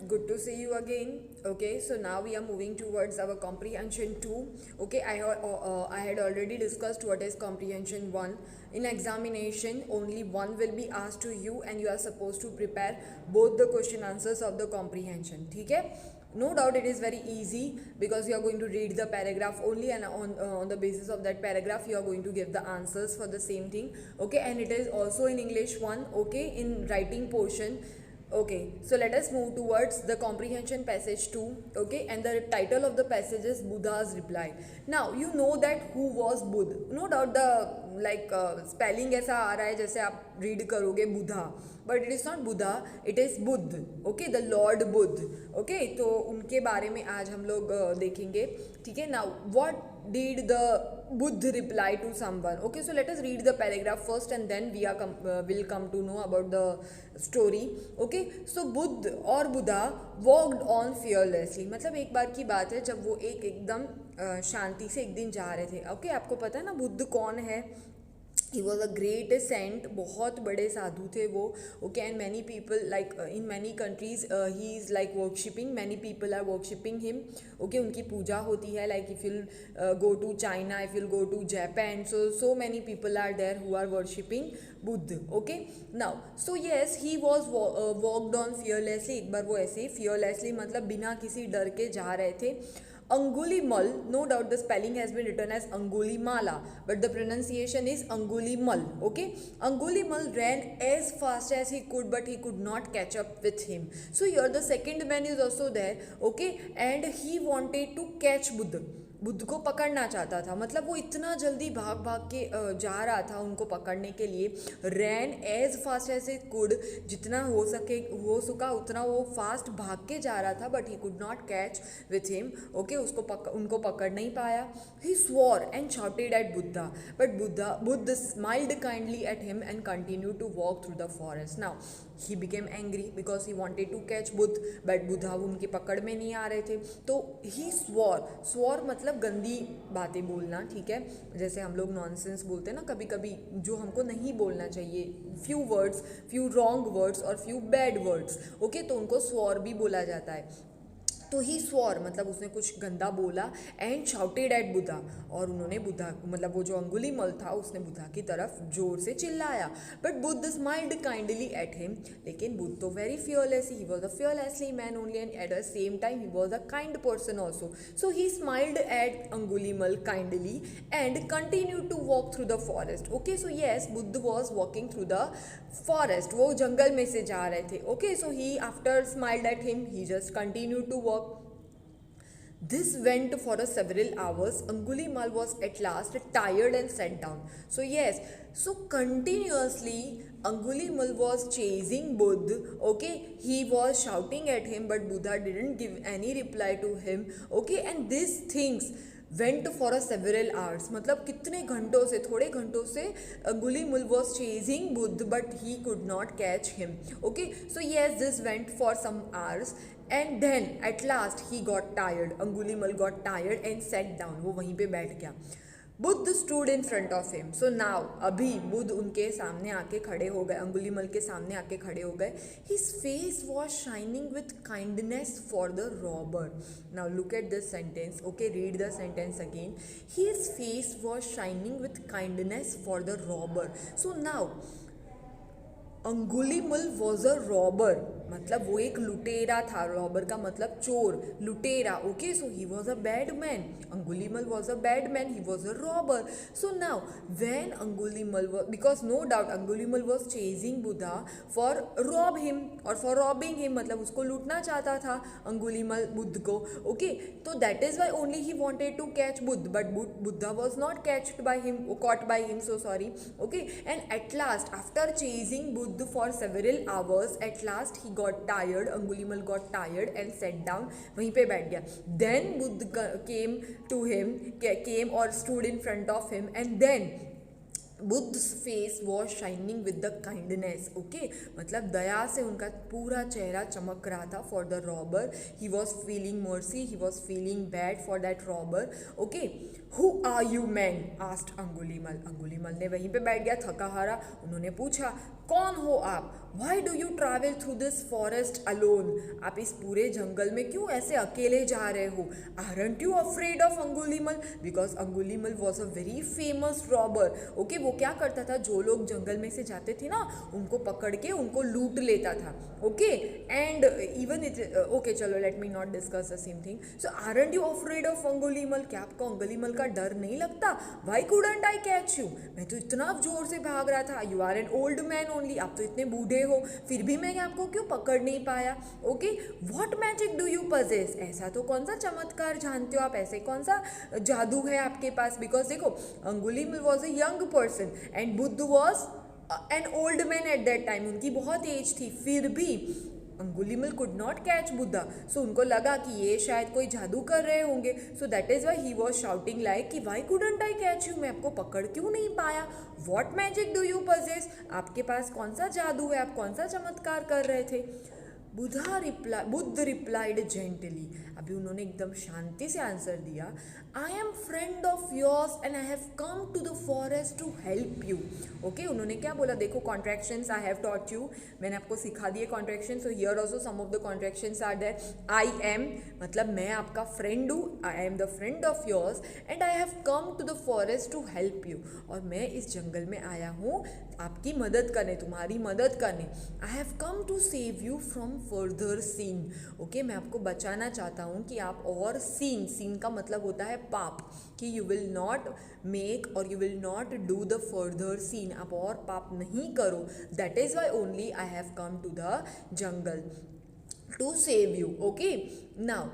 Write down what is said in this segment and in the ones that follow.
good to see you again. Okay, so now we are moving towards our comprehension 2. Okay, I had already discussed what is comprehension 1. In examination, only one will be asked to you and you are supposed to prepare both the question answers of the comprehension. Okay? No doubt it is very easy because you are going to read the paragraph only, and on the basis of that paragraph you are going to give the answers for the same thing. Okay, and it is also in English 1. Okay, in writing portion. Okay, so let us move towards the comprehension passage 2. Okay, and the title of the passage is Buddha's reply. Now you know that who was Buddha. No doubt the spelling ऐसा आ रहा है जैसे आप read करोगे बुधा, but it is not Buddha, it is Buddh. Okay, the Lord Buddh. Okay, तो उनके बारे में आज हम लोग देखेंगे. ठीक है. Now what did the Buddha reply to someone? Okay, so let us read the paragraph first and then will come to know about the story. Okay, so Buddha और Buddha walked on fearlessly. मतलब एक बार की बात है जब वो एकदम शांति से एक दिन जा रहे थे. ओके, आपको पता है ना बुद्ध कौन है? He was a great saint, बहुत बड़े साधु थे वो. Okay, and many people like in many countries he is like worshipping, many people are worshipping him. Okay, उनकी पूजा होती है. Like if you'll go to China, if you'll go to Japan, so many people are there who are worshipping Buddha. Okay, now so yes he was walked on fearlessly. एक बार वो ऐसे ही fearlessly मतलब बिना किसी डर के जा रहे थे. Angulimal, no doubt the spelling has been written as Angulimala, but the pronunciation is Angulimal. Okay, Angulimal ran as fast as he could, but he could not catch up with him. So here the second man is also there. Okay, and he wanted to catch Buddha. Buddha को पकड़ना चाहता था. मतलब वो इतना जल्दी भाग भाग के जा रहा था उनको पकड़ने के लिए. Ran as fast as it could, जितना हो सका उतना वो फास्ट भाग के जा रहा था. But he could not catch with him. Okay, उनको पकड़ नहीं पाया. He swore and shouted at Buddha, but Buddha smiled kindly at him and continue to walk through the forest. Now he became angry because he wanted to catch Buddha, but Buddha उनकी पकड़ में नहीं आ रहे थे. तो he swore मतलब गंदी बातें बोलना. ठीक है, जैसे हम लोग नॉनसेंस बोलते हैं ना कभी कभी, जो हमको नहीं बोलना चाहिए. Few words, few wrong words और फ्यू बैड वर्ड्स. ओके, तो उनको स्वॉर भी बोला जाता है. तो ही स्वॉर मतलब उसने कुछ गंदा बोला. एंड शाउटेड एट बुद्धा, और उन्होंने बुद्धा मतलब वो जो अंगुलीमल था उसने बुद्धा की तरफ जोर से चिल्लाया. But Buddha smiled kindly at him, लेकिन बुद्ध तो very fearless, he was a fearlessly man only, and at the same time he was a kind person also. So he smiled at Angulimala kindly and continue to walk through the forest. Okay, so yes, Buddha was walking through the forest. वो जंगल में से जा रहे थे. Okay, so he after smiled at him he just continue to walk. This went for several hours. Angulimal was at last tired and sat down. So yes, so continuously Angulimal was chasing Buddha. Okay, he was shouting at him, but Buddha didn't give any reply to him. Okay, and these things went for several hours. मतलब कितने घंटों से, थोड़े घंटों से Angulimal was chasing Buddha, but he could not catch him. Okay, so yes, this went for some hours. And then at last he got tired. Angulimal got tired and sat down. वो वहीं पे बैठ गया. Buddha stood in front of him. So now अभी बुद्ध उनके सामने आके खड़े हो गए, अंगुलीमल के सामने आके खड़े हो गए. His face was shining with kindness for the robber. Now look at this sentence. Okay, read the sentence again. His face was shining with kindness for the robber. So now Angulimala was a robber, मतलब वो एक लुटेरा था. Robber का मतलब चोर, लुटेरा. Okay, so he was a bad man. Angulimala was a bad man, he was a robber. So now when Angulimala because no doubt Angulimala was chasing Buddha for rob him और फॉर रॉबिंग हिम, मतलब उसको लूटना चाहता था अंगुलीमल बुद्ध को. ओके, तो that is why only he wanted to catch Buddha, but Buddha was not catched by him, caught by him, so sorry. Okay, and at last after chasing Buddha for several hours, at last he got tired. Angulimal got tired and sat down. वहीं पे बैठ गया. Then Buddha came to him, came or stood in front of him, and then Buddha's face was shining with the kindness. Okay, मतलब दया से उनका पूरा चेहरा चमक रहा था for the robber. He was feeling mercy, he was feeling bad for that robber. Okay, who are you man asked Angulimala. Angulimala ने वहीं पे बैठ गया थका हारा. उन्होंने पूछा, कौन हो आप? Why do you travel through this forest alone? आप इस पूरे जंगल में क्यों ऐसे अकेले जा रहे हो? Aren't you afraid of Angulimala? Because Angulimala was a very famous robber. Okay, वो क्या करता था, जो लोग जंगल में से जाते थे ना, उनको पकड़ के उनको लूट लेता था. Okay, and even it, okay चलो let me not discuss the same thing. So aren't you afraid of Angulimala? क्या आपको अंगुलीमल का डर नहीं लगता? Why couldn't I catch you? मैं तो इतना जोर से भाग रहा था. You are an old man only, आप तो इतने बूढ़े हो, फिर भी मैं आपको क्यों पकड़ नहीं पाया? Okay, what magic do you possess? ऐसा तो कौन सा चमत्कार जानते हो आप, ऐसे कौन सा जादू है आपके पास? बिकॉज देखो, Angulimala was a young person and Buddha was an old man at that time. उनकी बहुत एज थी, फिर भी Angulimala could not catch Buddha. So उनको लगा कि ये शायद कोई जादू कर रहे होंगे. So that is why he was shouting like कि why couldn't I catch you? मैं आपको पकड़ क्यों नहीं पाया? What magic do you possess? आपके पास कौन सा जादू है, आप कौन सा चमत्कार कर रहे थे? Buddha replied gently. अभी उन्होंने एकदम शांति से आंसर दिया, I am friend of yours and I have come to the forest to help you. Okay, उन्होंने क्या बोला, देखो contractions I have taught you, मैंने आपको सिखा दिए contraction. So here also some of the contractions are there. I am मतलब मैं आपका फ्रेंड हूँ, I am the friend of yours and I have come to the forest to help you. और मैं इस जंगल में आया हूँ आपकी मदद करने, तुम्हारी मदद करने. I have come to save you from further sin. Okay, मैं आपको बचाना चाहता हूँ कि आप और सीन का मतलब होता है पाप, कि यू विल नॉट मेक और you will not do the further sin, आप और पाप नहीं करो. That is why only I have come to the jungle to save you. Okay, now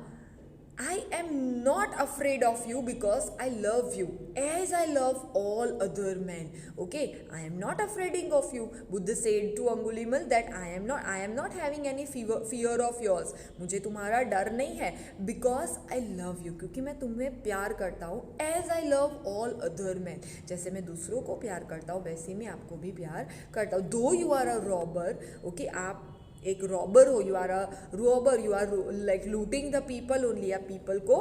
I am not afraid of you because I love you as I love all other men. Okay, I am not afraid of you. Buddha said to Angulimal that I am not having any fear of yours. मुझे तुम्हारा डर नहीं है because I love you, क्योंकि मैं तुम्हें प्यार करता हूँ. As I love all other men, जैसे मैं दूसरों को प्यार करता हूँ वैसे मैं आपको भी प्यार करता हूँ. Though you are a robber, okay, आप एक रॉबर हो, you are a robber, you are like looting the people only, आप पीपल को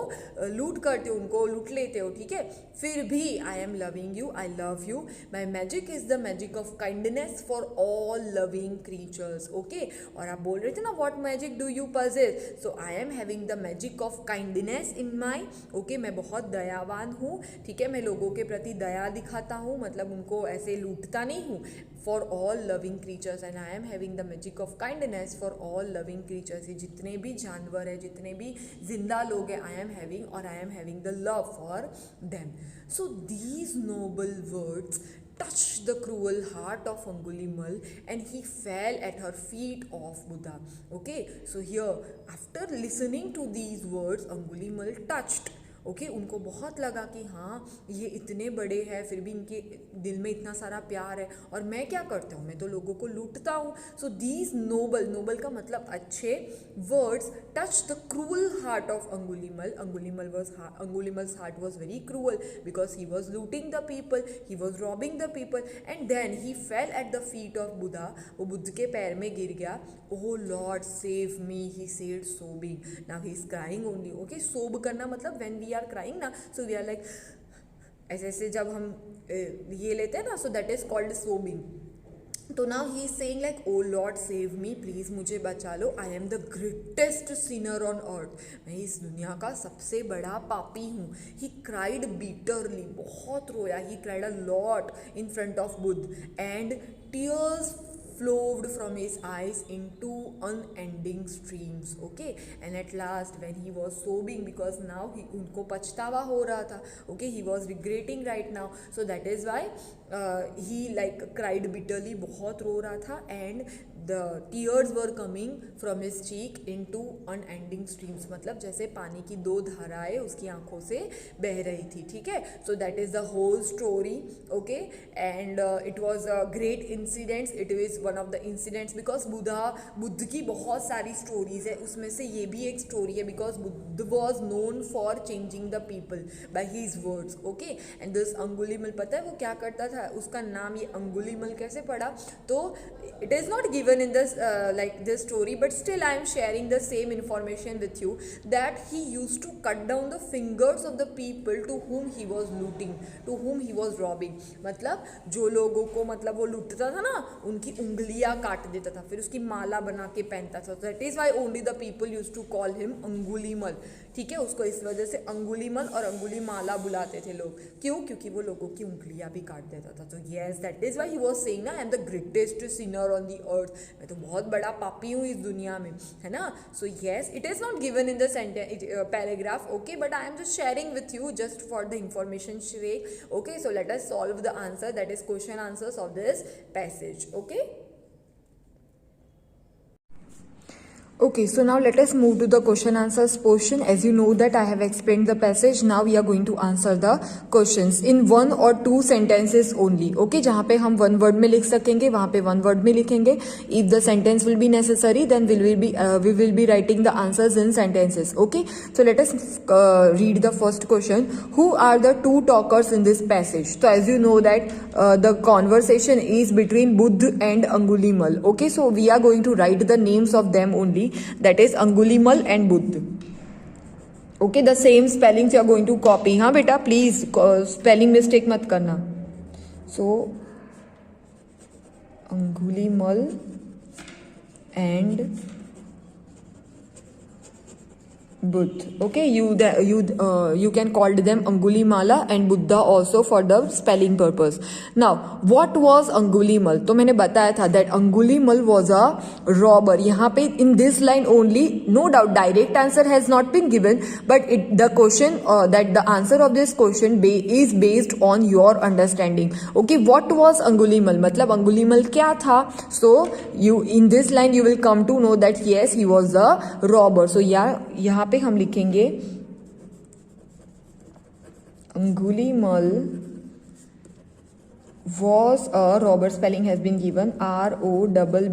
लूट करते हो, उनको लूट लेते हो, ठीक है, फिर भी I am loving you, I love you. My magic is the magic of kindness for all loving creatures. Okay, और आप बोल रहे थे ना what magic do you possess, so I am having the magic of kindness in my. Okay, मैं बहुत दयावान हूँ, ठीक है, मैं लोगों के प्रति दया दिखाता हूँ, मतलब उनको ऐसे लूटता नहीं हूँ. For all loving creatures and I am having the magic of kindness for all loving creatures. ये जितने भी जानवर हैं, जितने भी जिंदा लोग हैं, आई एम हैविंग, और I am having the love for them. So these noble words touched the cruel heart of Angulimal and he fell at her feet of Buddha. Okay, so here after listening to these words, Angulimal touched. Okay, उनको बहुत लगा कि हाँ ये इतने बड़े हैं, फिर भी इनके दिल में इतना सारा प्यार है, और मैं क्या करता हूँ, मैं तो लोगों को लूटता हूँ. सो दीज नोबल का मतलब अच्छे words touch the cruel heart of Angulimala. Angulimala's heart was very cruel because he was looting the people, he was robbing the people, and then he fell at the feet of Buddha. वो बुद्ध के पैर में गिर गया. Oh lord save me, he said sobbing. Now he is crying only. Okay, sob करना मतलब when we are crying ना, so we are like ऐसे ऐसे जब हम ये लेते हैं ना, so that is called sobbing. तो now he is saying like oh lord save me, please मुझे बचा लो. I am the greatest sinner on earth, मैं इस दुनिया का सबसे बड़ा पापी हूँ. ही क्राइड बीटरली, बहुत रोया. He cried a lot in front of Buddha and tears flowed from his eyes into unending streams. Okay, and at last when he was sobbing, because now उनको पछतावा हो रहा था. Okay, he was regretting right now, so that is why he like cried bitterly, बहुत रो रहा था. And the tears were coming from his cheek into unending streams, मतलब जैसे पानी की दो धाराएं उसकी आंखों से बह रही थी. ठीक है, so that is the whole story. Okay, and it was a great incident. It is one of the incidents because Buddha की बहुत सारी स्टोरीज है, उसमें से ये भी एक स्टोरी है because Buddha was known for changing the people by his words. Okay, and this अंगुलीमल, पता है वो क्या करता था, उसका नाम ये अंगुलीमल कैसे पड़ा, तो it is not given in this like this story, but still I am sharing the same information with you that he used to cut down the fingers of the people to whom he was looting, to whom he was robbing. मतलब जो लोगों को मतलब वो लूटता था ना, उनकी उंगलियां काट देता था, फिर उसकी माला बना के पहनता था. That is why only the people use to call him Angulimala. ठीक है, उसको इस वजह से अंगुलीमल और अंगुली माला बुलाते थे लोग. क्यों? क्योंकि वो लोगों की उंगलियां भी काट देता था. तो yes, that is why he was saying ना, I am the greatest sinner on the earth. मैं तो बहुत बड़ा पापी हूँ इस दुनिया में, है ना. So yes, it is not given in the paragraph. Okay, but I am just sharing with you just for the information sake. Okay, so let us solve the answer, that is question answers of this passage. Okay. Okay, so now let us move to the question answers portion. As you know that I have explained the passage, now we are going to answer the questions in one or two sentences only. Okay, जहाँ पे हम one word में लिख सकेंगे वहाँ पे one word में लिखेंगे. If the sentence will be necessary, then we will be writing the answers in sentences. Okay, so let us read the first question. Who are the two talkers in this passage? So as you know that the conversation is between Buddha and Angulimal. Okay, so we are going to write the names of them only. That is Angulimal and Buddha. Okay, the same spellings you are going to copy. हाँ बेटा, please spelling mistake मत करना. So Angulimal and Buddha. Okay, you can call them Angulimala and Buddha also for the spelling purpose. Now, what was Angulimal? तो मैंने बताया था that Angulimal was a robber. यहाँ पे in this line only, no doubt direct answer has not been given, but the question that the answer of this question is based on your understanding. Okay, what was Angulimal? मतलब Angulimal क्या था? So you in this line you will come to know that yes, he was a robber. So यहाँ पे हम लिखेंगे Angulimal was a robber. Spelling has been given ROBBER.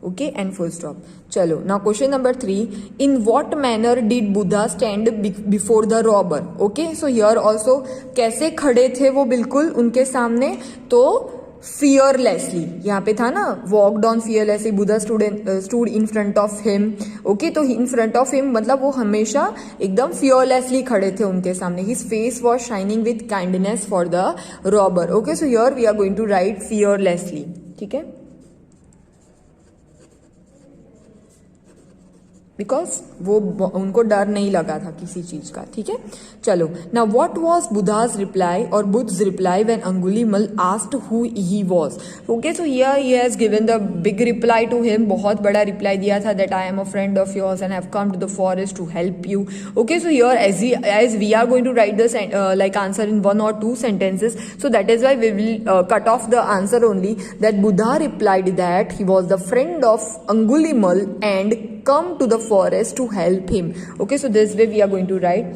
Okay, and full stop. चलो, now question number 3. In what manner did Buddha stand before the robber? Okay, so here also कैसे खड़े थे वो बिल्कुल उनके सामने, तो fearlessly यहाँ पे था ना, walked on fearlessly. Buddha stood in front of him. Okay, तो in front of him मतलब वो हमेशा एकदम fearlessly खड़े थे उनके सामने. His face was shining with kindness for the robber. Okay, so here we are going to write fearlessly. ठीक है, बिकॉज वो उनको डर नहीं लगा था किसी चीज का. ठीक है, चलो. Now what was Buddha's reply और Buddha's reply when Angulimala asked who he was. Okay, so here he has given the big reply to him. बहुत बड़ा रिप्लाई दिया था that I am a friend of yours and have come to the forest to help you. Okay, so here as we are going to write this like answer in one or two sentences, so that is why we will cut off the answer only, that Buddha replied that he was the friend of Angulimal and come to the forest to help him. Okay, so this way we are going to write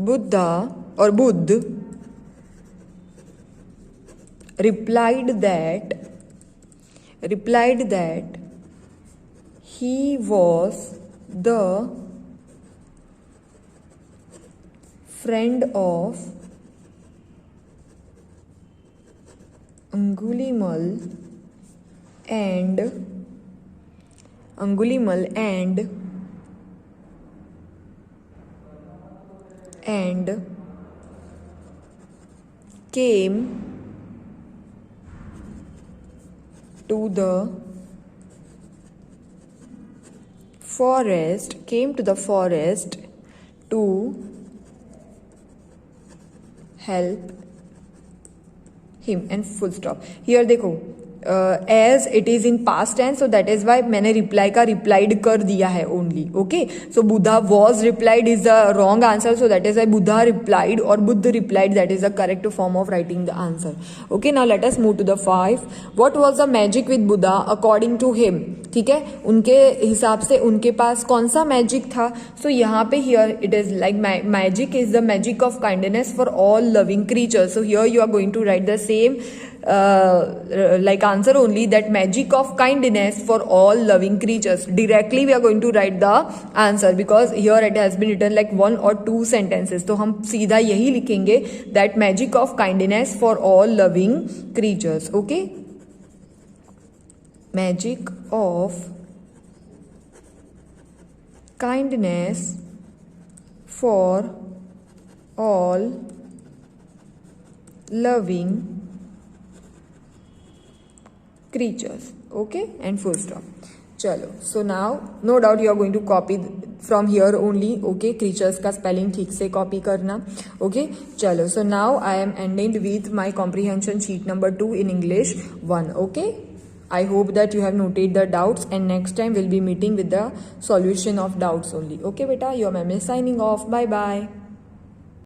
Buddha or Buddha replied that he was the friend of Angulimal and came to the forest to help him. And full stop. Here देखो, as it is in past tense, so that is why मैंने reply का replied कर दिया है only. Okay, so Buddha was replied is the wrong answer, so that is why Buddha replied और Buddha replied, that is the correct form of writing the answer. Okay, now let us move to the 5. What was the magic with Buddha according to him. ठीक है, उनके हिसाब से उनके पास कौन सा magic था. सो यहाँ पे here it is like magic is the magic of kindness for all loving creatures. So here you are going to write the same like answer only, that magic of kindness for all loving creatures. Directly we are going to write the answer because here it has been written like 1 or 2 sentences. तो हम सीधा यही लिखेंगे, that magic of kindness for all loving creatures. Okay, magic of kindness for all loving creatures. Okay, and full stop. चलो, so now no doubt you are going to copy from here only. Okay, creatures का spelling ठीक से copy करना. Okay, चलो, so now I am ending with my comprehension sheet number 2 in English 1. Okay, I hope that you have noted the doubts and next time we'll be meeting with the solution of doubts only. Okay beta, your ma'am is signing off. Bye bye.